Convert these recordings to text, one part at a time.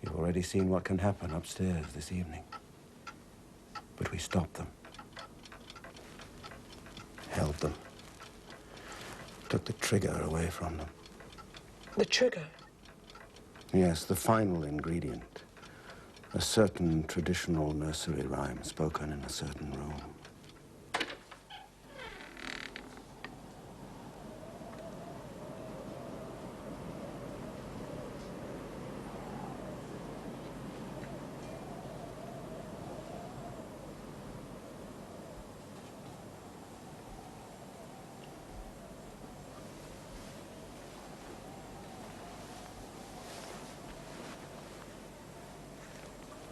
You've already seen what can happen upstairs this evening. But we stopped them. Held them. Took the trigger away from them. The trigger? Yes, the final ingredient. A certain traditional nursery rhyme spoken in a certain room.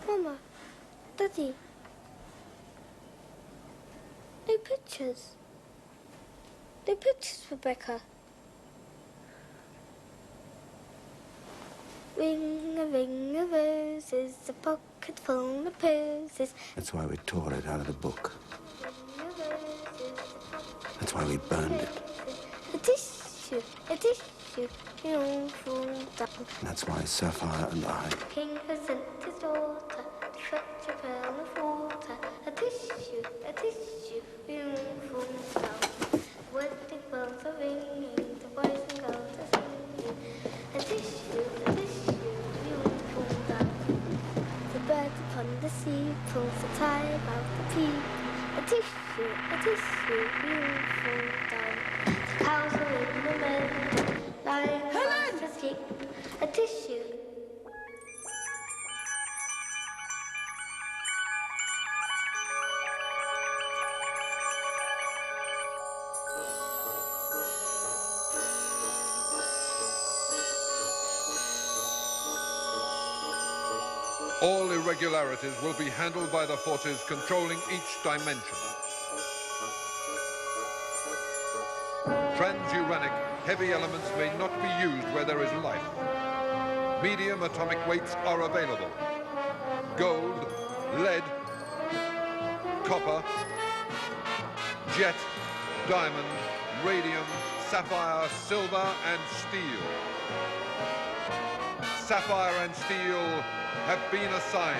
Mama, Daddy, no pictures. No pictures, Rebecca. Ring of roses, a pocket full of posies. That's why we tore it out of the book. That's why we burned it. A tissue, you don't fall down. That's why Sapphire and I... King has sent his daughter to fetch a pail of water. A tissue, you don't fall down. Wedding bells are ringing, the boys and girls are singing. A tissue, you don't fall down. The bird upon the sea pulls the tie about the peak. A tissue, you don't fall down. The cows are in the meadow, lying across the street. A tissue. All irregularities will be handled by the forces controlling each dimension. Transuranic heavy elements may not be used where there is life. Medium atomic weights are available. Gold, lead, copper, jet, diamond, radium, sapphire, silver, and steel. Sapphire and Steel have been assigned.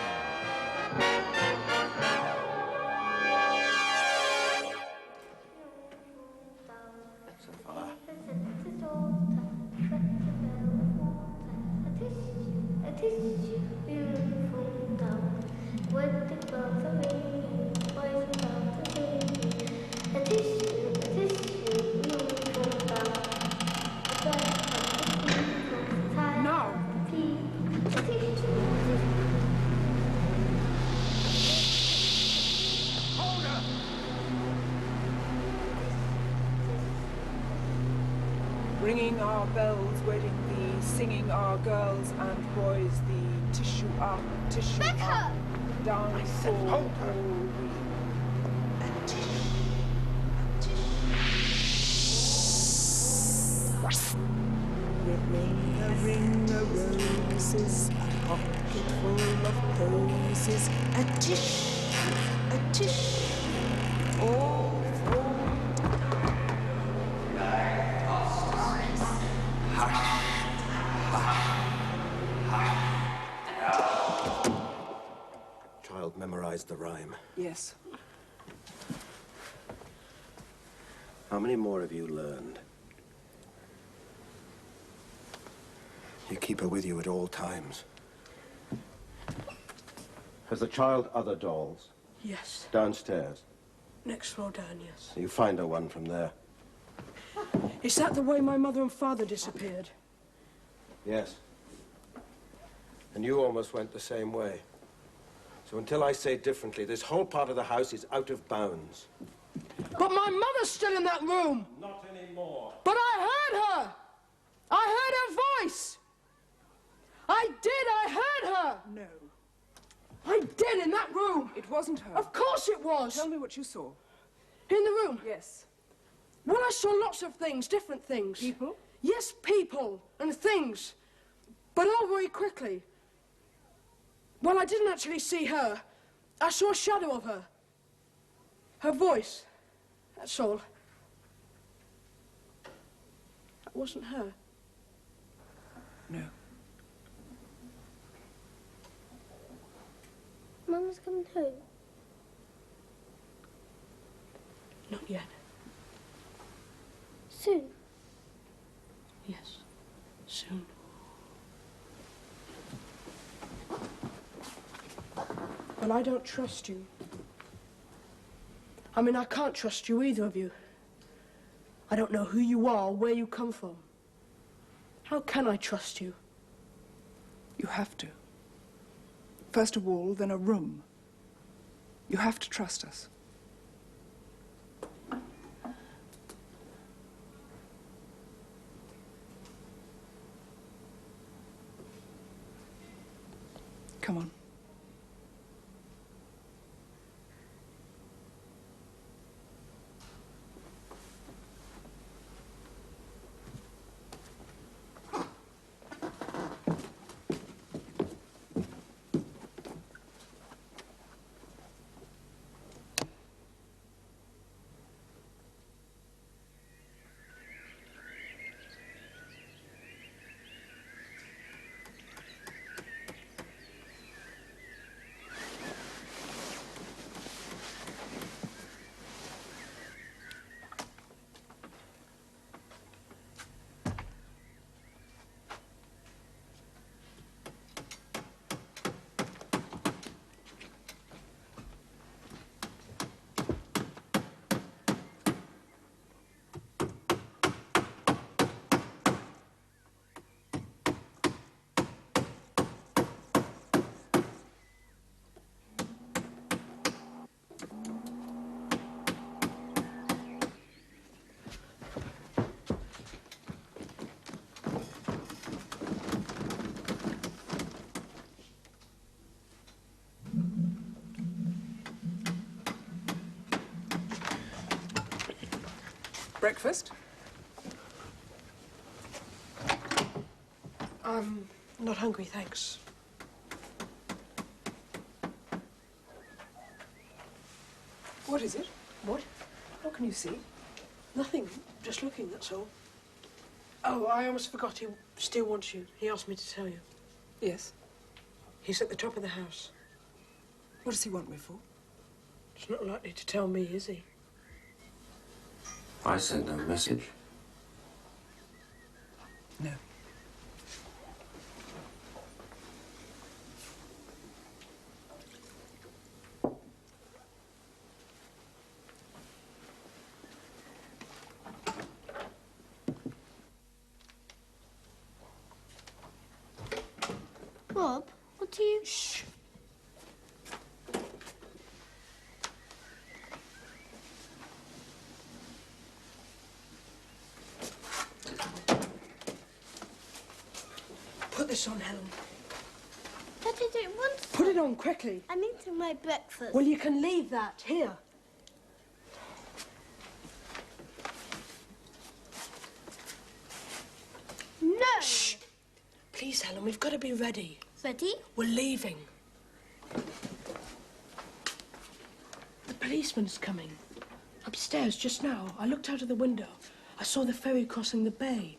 Ringing our bells, wedding thee, singing our girls and boys thee. Tissue up, down fall all we. Ring a roses, a pocket full of posies. A tish, all fold. Child memorized the rhyme. Yes. How many more have you learned? You keep her with you at all times. Has the child other dolls? Yes. Downstairs? Next floor down, yes. You find her one from there. Is that the way my mother and father disappeared? Yes. And you almost went the same way. So until I say differently, this whole part of the house is out of bounds. But my mother's still in that room! Not anymore. But I heard her! I heard her voice! I heard her! No. I did, in that room! It wasn't her. Of course it was! Tell me what you saw. In the room? Yes. Well, I saw lots of things, different things. People? Yes, people and things. But all very quickly. Well, I didn't actually see her. I saw a shadow of her. Her voice. That's all. That wasn't her. No. Mama's coming home? Not yet. Soon? Yes, soon. But I don't trust you. I mean, I can't trust you, either of you. I don't know who you are or where you come from. How can I trust you? You have to. First a wall, then a room. You have to trust us. Come on. Breakfast? I'm not hungry, thanks. What is it? What? What can you see? Nothing. Just looking, that's all. Oh, I almost forgot. He still wants you. He asked me to tell you. Yes. He's at the top of the house. What does he want me for? He's not likely to tell me, is he? I sent no message. No. Bob, what do you... Shh. Put this on, Helen. Daddy, I don't want to. Put it on quickly. I'm eating my breakfast. Well, you can leave that. Here. No! Shh. Please, Helen, we've got to be ready. Ready? We're leaving. The policeman's coming. Upstairs just now. I looked out of the window. I saw the ferry crossing the bay.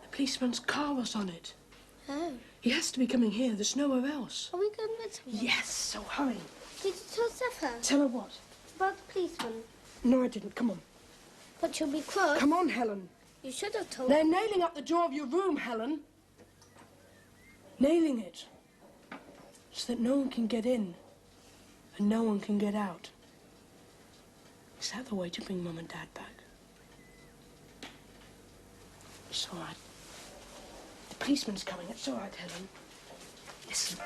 The policeman's car was on it. Oh. He has to be coming here. There's nowhere else. Are we going with him? Yes, so hurry. Did you tell Sapphire Tell her what? about the policeman? No, I didn't. Come on. But you'll be cross. Come on, Helen. You should have told They're nailing up the door of your room, Helen. Nailing it. So that no one can get in and no one can get out. Is that the way to bring Mum and Dad back? It's all right. The policeman's coming. It's all right, Helen. Listen.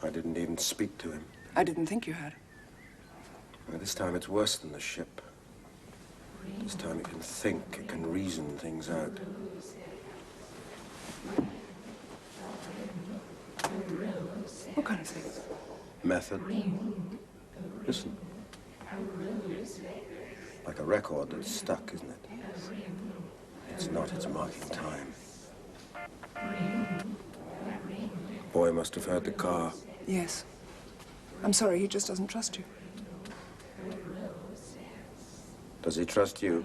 I didn't even speak to him. I didn't think you had. Well, this time it's worse than the ship. This time it can think, it can reason things out. What kind of things? Method. Listen. Like a record that's stuck, isn't it? It's not, it's marking time. Boy must have heard the car. Yes. I'm sorry, he just doesn't trust you. Does he trust you?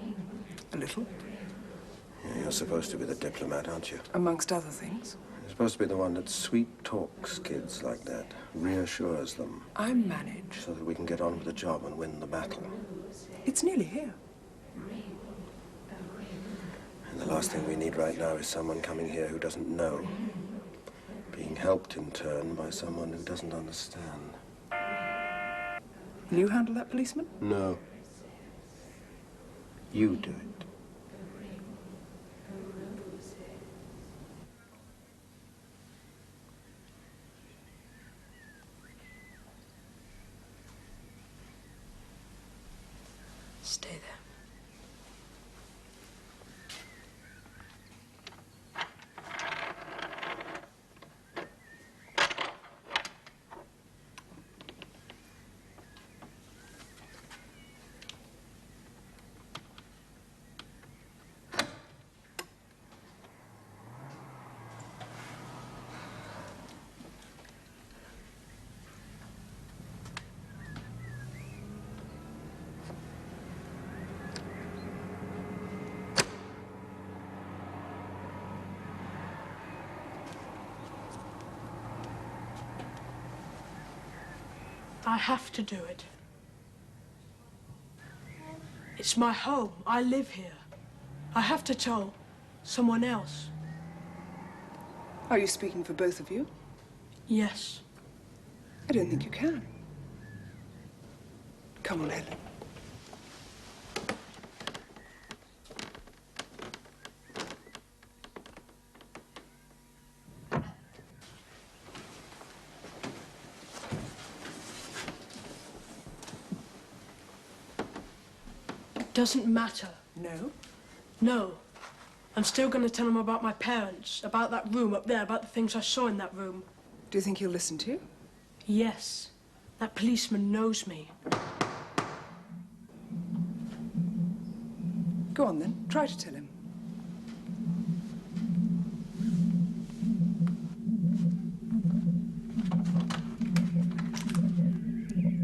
A little. Yeah, you're supposed to be the diplomat, aren't you? Amongst other things. You're supposed to be the one that sweet talks kids like that, reassures them. I manage. So that we can get on with the job and win the battle. It's nearly here. And the last thing we need right now is someone coming here who doesn't know. Being helped in turn by someone who doesn't understand. Will you handle that policeman? No. You do it. Stay there. I have to do it. It's my home. I live here. I have to tell someone else. Are you speaking for both of you? Yes. I don't think you can. Come on, Helen. Doesn't matter. No? No. I'm still going to tell him about my parents, about that room up there, about the things I saw in that room. Do you think he'll listen to you? Yes. That policeman knows me. Go on, then. Try to tell him.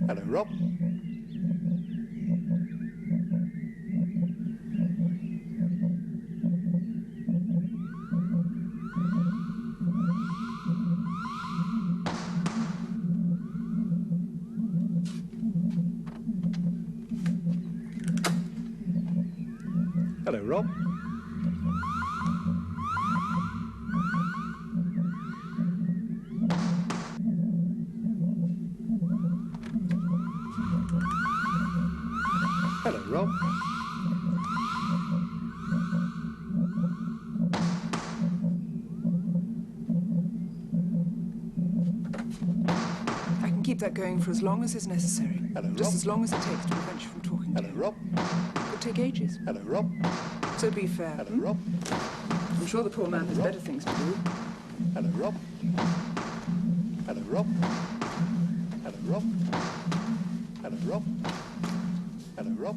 Hello, Rob. Hello, Rob. Hello, Rob. I can keep that going for as long as is necessary. Hello, Just Rob. as long as it takes to prevent you from talking to Hello, him. Rob. It could take ages. Hello, Rob. So be fair. Hello, hmm? Rob. I'm sure the poor man has better things to do. Hello, Rob. Hello, Rob. Hello, Rob. Hello, Rob. Hello, Rob.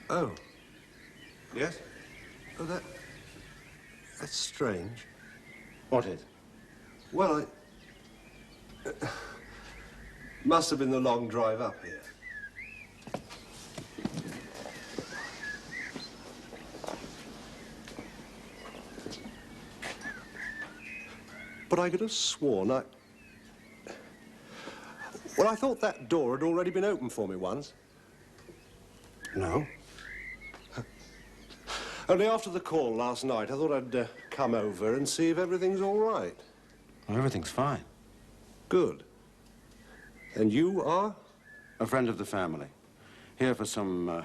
Oh. Yes? Oh, that's strange. What is? Well, must have been the long drive up here. But I could have sworn Well, I thought that door had already been opened for me once. No. Only after the call last night, I thought I'd come over and see if everything's all right. Well, everything's fine. Good. And you are? A friend of the family. Here for some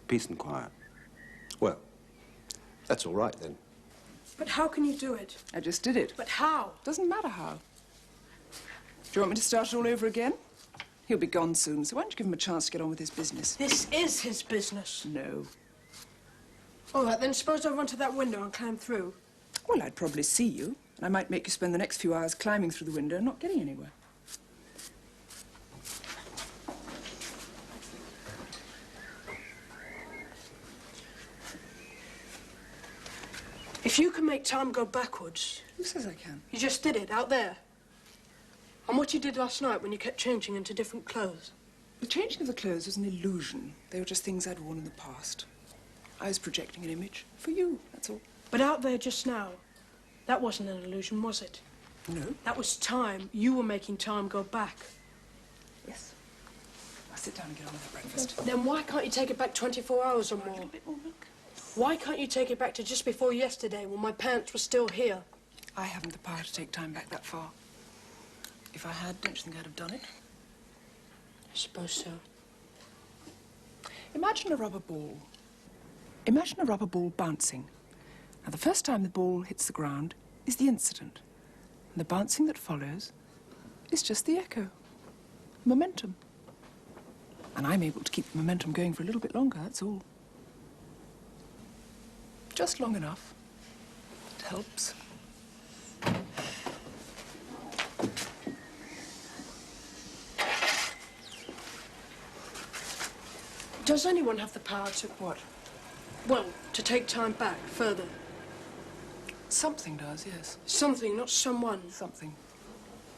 peace and quiet. Well, that's all right then. But how can you do it? I just did it. But how? Doesn't matter how. Do you want me to start it all over again? He'll be gone soon, so why don't you give him a chance to get on with his business? This is his business. No. All right, then suppose I run to that window and climb through. Well, I'd probably see you, and I might make you spend the next few hours climbing through the window and not getting anywhere. If you can make time go backwards... Who says I can? You just did it, out there. And what you did last night when you kept changing into different clothes. The changing of the clothes was an illusion. They were just things I'd worn in the past. I was projecting an image for you, that's all. But out there just now, that wasn't an illusion, was it? No. That was time. You were making time go back. Yes. I'll sit down and get on with the breakfast. Then why can't you take it back 24 hours or more? A little bit more milk. Why can't you take it back to just before yesterday when my parents were still here? I haven't the power to take time back that far. If I had, don't you think I'd have done it? I suppose so. Imagine a rubber ball. Imagine a rubber ball bouncing. Now, the first time the ball hits the ground is the incident. And the bouncing that follows is just the echo. Momentum. And I'm able to keep the momentum going for a little bit longer, that's all. Just long enough. It helps. Does anyone have the power to... What? Well, to take time back further? Something does, yes. Something, not someone. Something.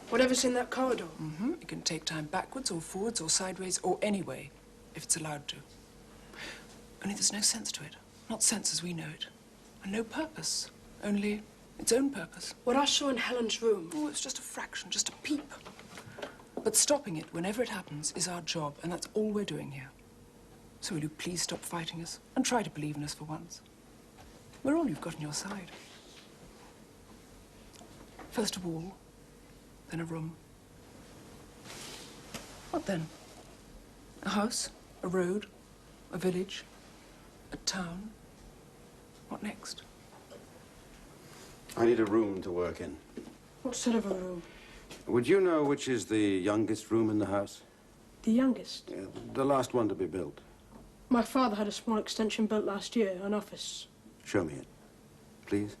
Whatever's in that corridor. Mm-hmm. It can take time backwards or forwards or sideways or any way, if it's allowed to. Only there's no sense to it. Not sense as we know it. And no purpose. Only its own purpose. What I saw in Helen's room... Oh, it's just a fraction, just a peep. But stopping it whenever it happens is our job, and that's all we're doing here. So will you please stop fighting us and try to believe in us for once? We're all you've got on your side. First a wall, then a room. What then? A house, a road, a village, a town. What next? I need a room to work in. What sort of a room? Would you know which is the youngest room in the house? The youngest? Yeah, the last one to be built. My father had a small extension built last year, an office. Show me it, please.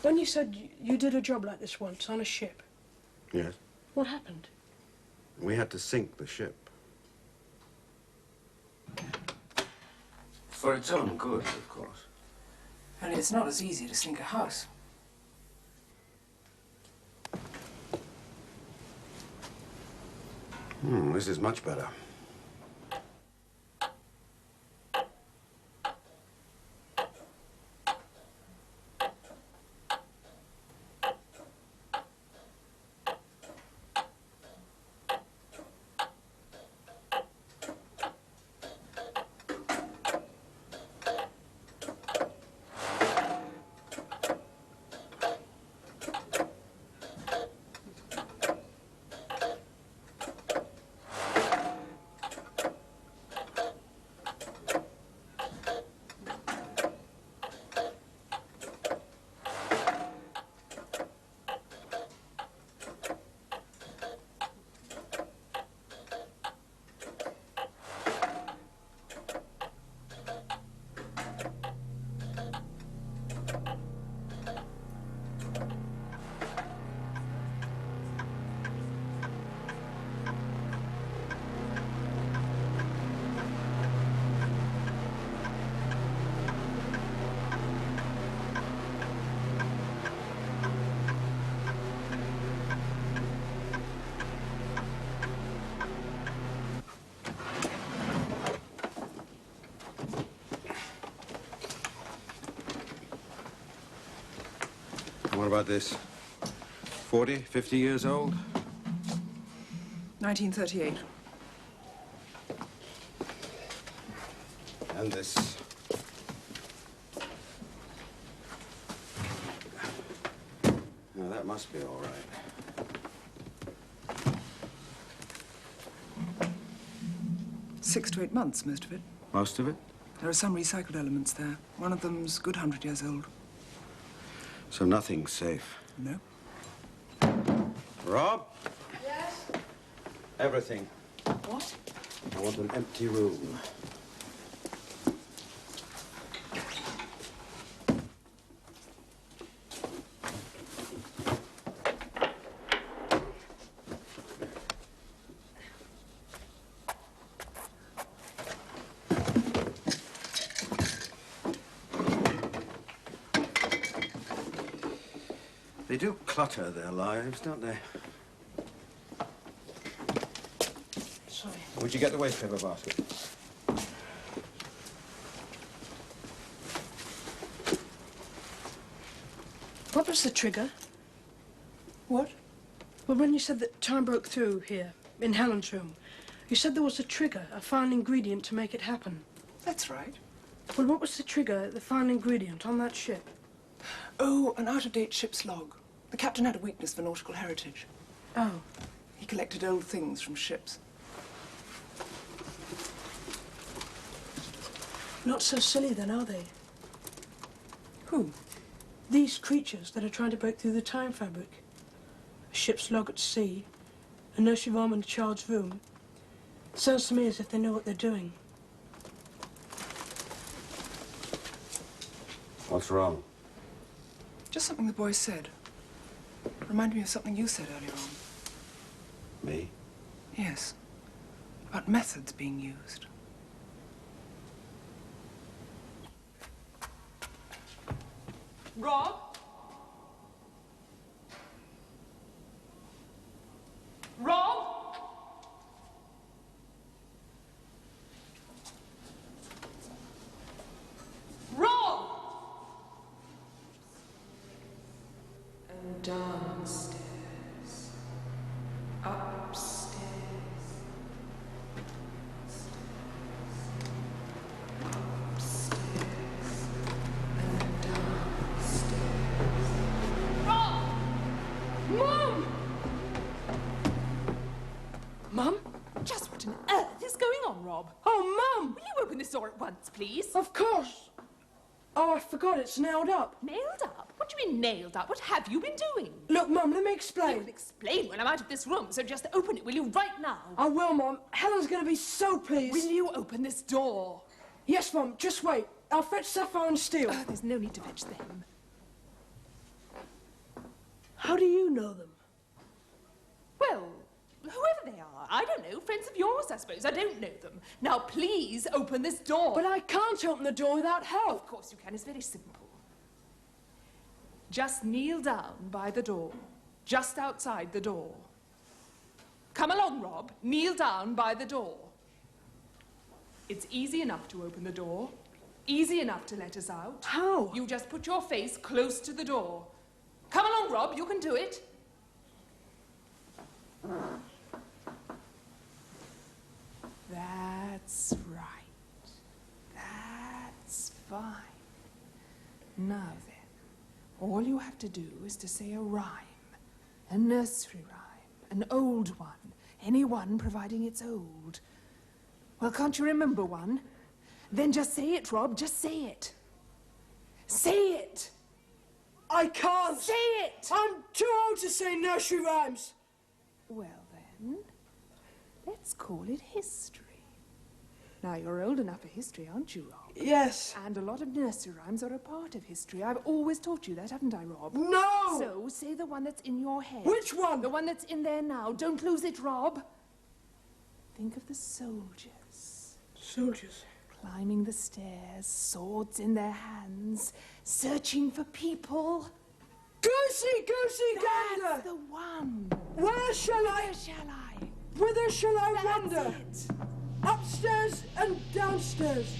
When you said you did a job like this once on a ship, Yes. what happened? We had to sink the ship. For its own good, of course. And it's not as easy to sink a house. This is much better. What about this? 40, 50 years old? 1938. And this. Now, that must be all right. Six to 8 months, most of it. Most of it? There are some recycled elements there. One of them's a good 100 years old. So nothing's safe. No. Rob? Yes? Everything. What? I want an empty room. clutter their lives, don't they? Sorry. Would you get the waste paper basket? What was the trigger? What? Well, when you said that time broke through here, in Helen's room, you said there was a trigger, a final ingredient to make it happen. That's right. Well, what was the trigger, the final ingredient on that ship? Oh, an out-of-date ship's log. The captain had a weakness for nautical heritage. Oh. He collected old things from ships. Not so silly then, are they? Who? These creatures that are trying to break through the time fabric. A ship's log at sea, a nursery rhyme in a child's room. Sounds to me as if they know what they're doing. What's wrong? Just something the boy said. Reminded me of something you said earlier on. Me? Yes. About methods being used. Rob? Rob? Rob! And downstairs. Upstairs. Mum! Mum? Just what on earth is going on, Rob? Oh, Mum! Will you open this door at once, please? Of course. Oh, I forgot, it's nailed up. Nailed up? What do you mean nailed up? What have you been doing? Look, Mum, let me You explain. will explain when I'm out of this room, so just open it, will you, right now? I will, Mum. Helen's going to be so pleased. Will you open this door? Yes, Mum, just wait. I'll fetch Sapphire and Steel. There's no need to fetch them. How do you know them? Well, whoever they are, I don't know. Friends of yours, I suppose. I don't know them. Now, please open this door. But I can't open the door without help. Of course you can. It's very simple. Just kneel down by the door, just outside the door. Come along, Rob. Kneel down by the door. It's easy enough to open the door. Easy enough to let us out. How? You just put your face close to the door. Come along, Rob. You can do it. That's right. That's fine. Now then, all you have to do is to say a rhyme. A nursery rhyme. An old one. Any one, providing it's old. Well, can't you remember one? Then just say it, Rob. Just say it. Say it. I can't. Say it. I'm too old to say nursery rhymes. Well, then, let's call it history. Now, you're old enough for history, aren't you, Rob? Yes. And a lot of nursery rhymes are a part of history. I've always taught you that, haven't I, Rob? No! So, say the one that's in your head. Which one? The one that's in there now. Don't lose it, Rob. Think of the soldiers. Soldiers. Climbing the stairs, swords in their hands, searching for people. Goosey, goosey, gander! That's the one. Where shall I? Where shall I? Whither shall I That's wander? it. Upstairs and downstairs.